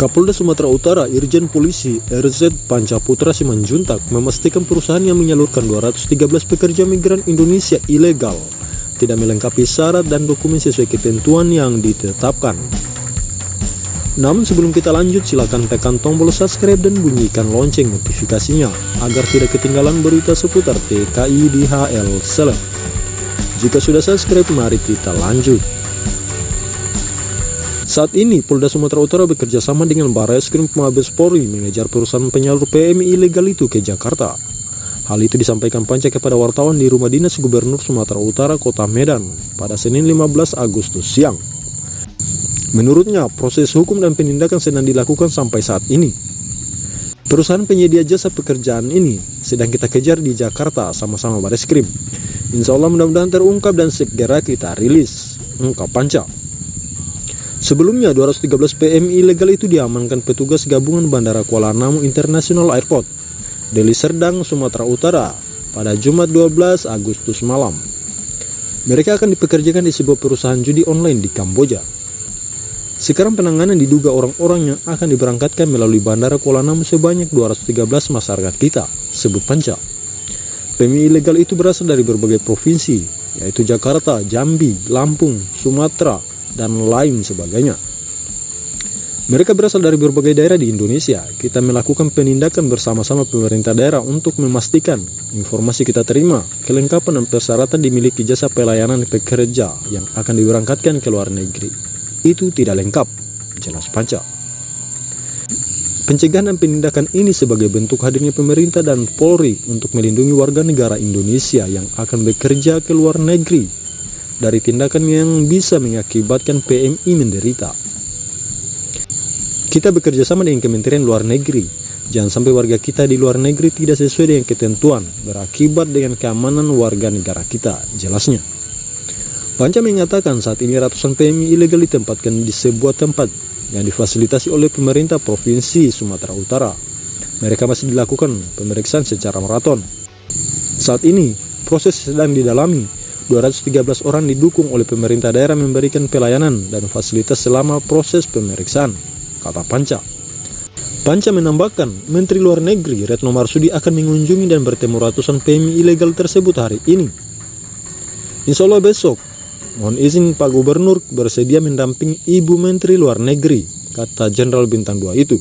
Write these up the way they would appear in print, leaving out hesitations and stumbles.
Kapolda Sumatera Utara Irjen Polisi RZ Pancaputra Simanjuntak memastikan perusahaan yang menyalurkan 213 pekerja migran Indonesia ilegal tidak melengkapi syarat dan dokumen sesuai ketentuan yang ditetapkan. Namun sebelum kita lanjut, silakan tekan tombol subscribe dan bunyikan lonceng notifikasinya agar tidak ketinggalan berita seputar TKI di HL Seleb. Jika sudah subscribe, mari kita lanjut. Saat ini, Polda Sumatera Utara bekerja sama dengan Barreskrim Mabes Polri mengejar perusahaan penyalur PMI ilegal itu ke Jakarta. Hal itu disampaikan Panca kepada wartawan di Rumah Dinas Gubernur Sumatera Utara Kota Medan pada Senin 15 Agustus siang. Menurutnya, proses hukum dan penindakan sedang dilakukan sampai saat ini. Perusahaan penyedia jasa pekerjaan ini sedang kita kejar di Jakarta sama-sama Barreskrim. Insya Allah mudah-mudahan terungkap dan segera kita rilis, ungkap Panca. Sebelumnya, 213 PMI ilegal itu diamankan petugas gabungan Bandara Kuala Namu International Airport, Deli Serdang, Sumatera Utara pada Jumat 12 Agustus malam. Mereka akan dipekerjakan di sebuah perusahaan judi online di Kamboja. Sekarang penanganan diduga orang-orang yang akan diberangkatkan melalui Bandara Kuala Namu sebanyak 213 masyarakat kita, sebut Panca. PMI ilegal itu berasal dari berbagai provinsi, yaitu Jakarta, Jambi, Lampung, Sumatera, dan lain sebagainya. Mereka berasal dari berbagai daerah di Indonesia. Kita melakukan penindakan bersama-sama pemerintah daerah untuk memastikan informasi kita terima, kelengkapan dan persyaratan dimiliki jasa pelayanan pekerja yang akan diberangkatkan ke luar negeri itu tidak lengkap, jelas Panca. Pencegahan dan penindakan ini sebagai bentuk hadirnya pemerintah dan Polri untuk melindungi warga negara Indonesia yang akan bekerja ke luar negeri dari tindakan yang bisa mengakibatkan PMI menderita. Kita bekerja sama dengan Kementerian Luar Negeri. Jangan sampai warga kita di luar negeri tidak sesuai dengan ketentuan, berakibat dengan keamanan warga negara kita, jelasnya. Panca mengatakan saat ini ratusan PMI ilegal ditempatkan di sebuah tempat yang difasilitasi oleh pemerintah Provinsi Sumatera Utara. Mereka masih dilakukan pemeriksaan secara maraton. Saat ini, proses sedang didalami. 213 orang didukung oleh pemerintah daerah memberikan pelayanan dan fasilitas selama proses pemeriksaan, kata Panca. Panca menambahkan, Menteri Luar Negeri Retno Marsudi akan mengunjungi dan bertemu ratusan PMI ilegal tersebut hari ini. Insya Allah besok, mohon izin Pak Gubernur bersedia mendampingi Ibu Menteri Luar Negeri, kata Jenderal Bintang 2 itu.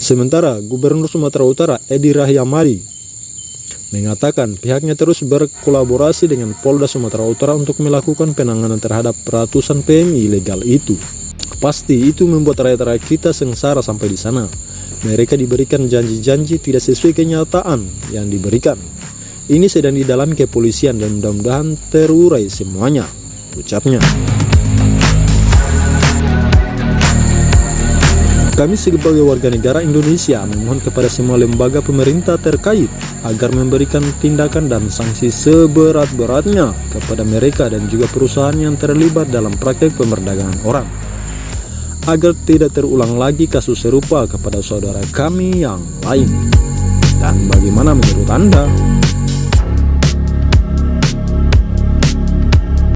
Sementara Gubernur Sumatera Utara Edi Rahmayadi mengatakan pihaknya terus berkolaborasi dengan Polda Sumatera Utara untuk melakukan penanganan terhadap ratusan PMI ilegal itu. Pasti itu membuat rakyat-rakyat kita sengsara sampai di sana. Mereka diberikan janji-janji tidak sesuai kenyataan yang diberikan. Ini sedang didalami kepolisian dan mudah-mudahan terurai semuanya, ucapnya. Kami sebagai warga negara Indonesia memohon kepada semua lembaga pemerintah terkait agar memberikan tindakan dan sanksi seberat-beratnya kepada mereka dan juga perusahaan yang terlibat dalam praktek pemerdagangan orang, agar tidak terulang lagi kasus serupa kepada saudara kami yang lain. Dan bagaimana menurut Anda?